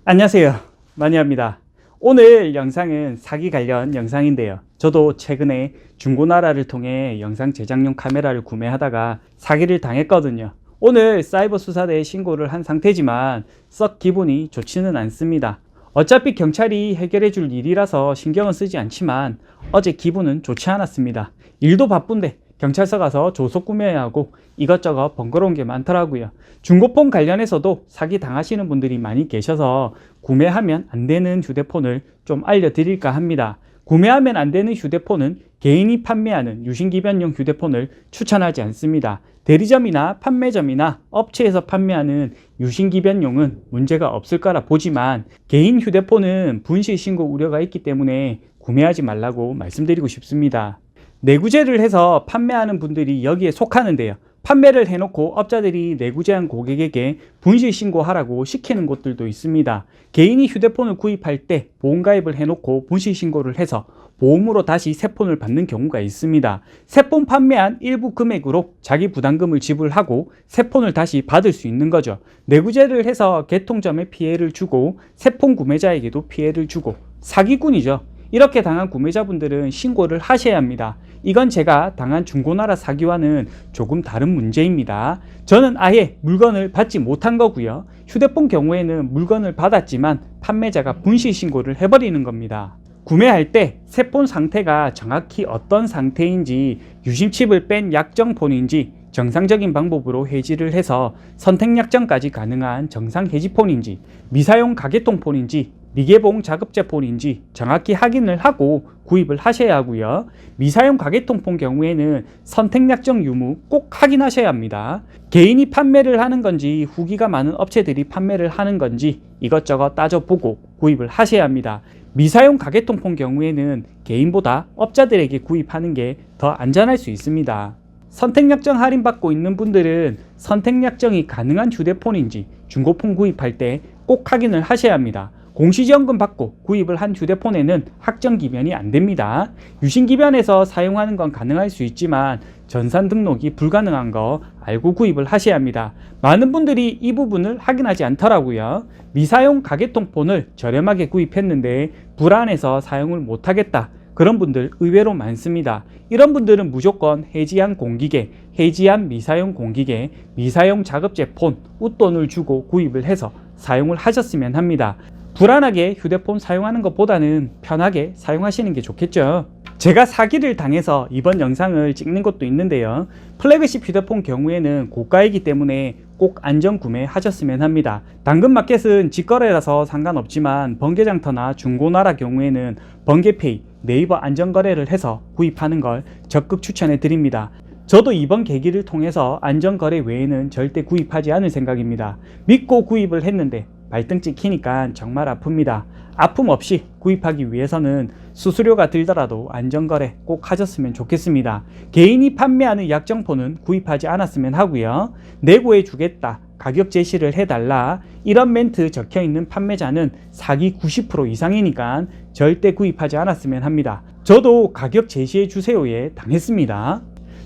안녕하세요, 마니아입니다. 오늘 영상은 사기 관련 영상인데요, 저도 최근에 중고나라를 통해 영상 제작용 카메라를 구매하다가 사기를 당했거든요. 오늘 사이버수사대에 신고를 한 상태지만 썩 기분이 좋지는 않습니다. 어차피 경찰이 해결해 줄 일이라서 신경은 쓰지 않지만 어제 기분은 좋지 않았습니다. 일도 바쁜데 경찰서 가서 조속 구매해야 하고 이것저것 번거로운 게 많더라고요. 중고폰 관련해서도 사기 당하시는 분들이 많이 계셔서 구매하면 안 되는 휴대폰을 좀 알려드릴까 합니다. 구매하면 안 되는 휴대폰은 개인이 판매하는 유심기변용 휴대폰을 추천하지 않습니다. 대리점이나 판매점이나 업체에서 판매하는 유심기변용은 문제가 없을 거라 보지만 개인 휴대폰은 분실 신고 우려가 있기 때문에 구매하지 말라고 말씀드리고 싶습니다. 내구재를 해서 판매하는 분들이 여기에 속하는데요, 판매를 해놓고 업자들이 내구재한 고객에게 분실 신고하라고 시키는 곳들도 있습니다. 개인이 휴대폰을 구입할 때 보험가입을 해놓고 분실 신고를 해서 보험으로 다시 새 폰을 받는 경우가 있습니다. 새 폰 판매한 일부 금액으로 자기 부담금을 지불하고 새 폰을 다시 받을 수 있는 거죠. 내구재를 해서 개통점에 피해를 주고 새 폰 구매자에게도 피해를 주고 사기꾼이죠. 이렇게 당한 구매자분들은 신고를 하셔야 합니다. 이건 제가 당한 중고나라 사기와는 조금 다른 문제입니다. 저는 아예 물건을 받지 못한 거고요. 휴대폰 경우에는 물건을 받았지만 판매자가 분실 신고를 해버리는 겁니다. 구매할 때 새 폰 상태가 정확히 어떤 상태인지, 유심칩을 뺀 약정폰인지 정상적인 방법으로 해지를 해서 선택 약정까지 가능한 정상 해지폰인지, 미사용 가계통폰인지 미개봉 자급제폰인지 정확히 확인을 하고 구입을 하셔야 하고요. 미사용 가계통폰 경우에는 선택약정 유무 꼭 확인하셔야 합니다. 개인이 판매를 하는 건지 후기가 많은 업체들이 판매를 하는 건지 이것저것 따져보고 구입을 하셔야 합니다. 미사용 가계통폰 경우에는 개인보다 업자들에게 구입하는 게 더 안전할 수 있습니다. 선택약정 할인받고 있는 분들은 선택약정이 가능한 휴대폰인지 중고폰 구입할 때 꼭 확인을 하셔야 합니다. 공시지원금 받고 구입을 한 휴대폰에는 확정기변이 안됩니다. 유심기변에서 사용하는 건 가능할 수 있지만 전산 등록이 불가능한 거 알고 구입을 하셔야 합니다. 많은 분들이 이 부분을 확인하지 않더라고요. 미사용 가계통폰을 저렴하게 구입했는데 불안해서 사용을 못하겠다, 그런 분들 의외로 많습니다. 이런 분들은 무조건 해지한 공기계, 해지한 미사용 공기계, 미사용 자급제폰, 웃돈을 주고 구입을 해서 사용을 하셨으면 합니다. 불안하게 휴대폰 사용하는 것보다는 편하게 사용하시는 게 좋겠죠. 제가 사기를 당해서 이번 영상을 찍는 것도 있는데요, 플래그십 휴대폰 경우에는 고가이기 때문에 꼭 안전 구매 하셨으면 합니다. 당근마켓은 직거래라서 상관없지만 번개장터나 중고나라 경우에는 번개페이, 네이버 안전거래를 해서 구입하는 걸 적극 추천해 드립니다. 저도 이번 계기를 통해서 안전거래 외에는 절대 구입하지 않을 생각입니다. 믿고 구입을 했는데 발등 찍히니까 정말 아픕니다. 아픔 없이 구입하기 위해서는 수수료가 들더라도 안전거래 꼭 하셨으면 좋겠습니다. 개인이 판매하는 약정폰은 구입하지 않았으면 하고요. 내고해 주겠다, 가격 제시를 해달라, 이런 멘트 적혀있는 판매자는 사기 90% 이상이니까 절대 구입하지 않았으면 합니다. 저도 가격 제시해 주세요에 당했습니다.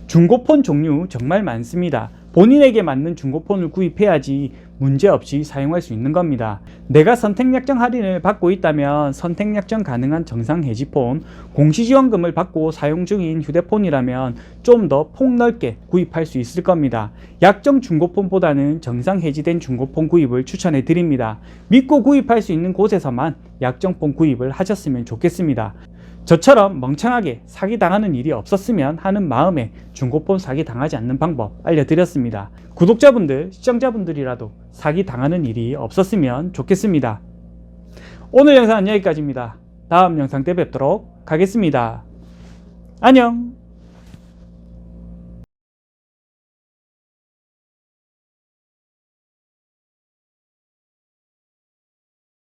중고폰 종류 정말 많습니다. 본인에게 맞는 중고폰을 구입해야지 문제없이 사용할 수 있는 겁니다. 내가 선택약정 할인을 받고 있다면 선택약정 가능한 정상 해지폰, 공시지원금을 받고 사용 중인 휴대폰이라면 좀 더 폭넓게 구입할 수 있을 겁니다. 약정 중고폰보다는 정상 해지된 중고폰 구입을 추천해 드립니다. 믿고 구입할 수 있는 곳에서만 약정폰 구입을 하셨으면 좋겠습니다. 저처럼 멍청하게 사기당하는 일이 없었으면 하는 마음에 중고폰 사기 당하지 않는 방법 알려드렸습니다. 구독자분들, 시청자분들이라도 사기당하는 일이 없었으면 좋겠습니다. 오늘 영상은 여기까지입니다. 다음 영상 때 뵙도록 하겠습니다. 안녕.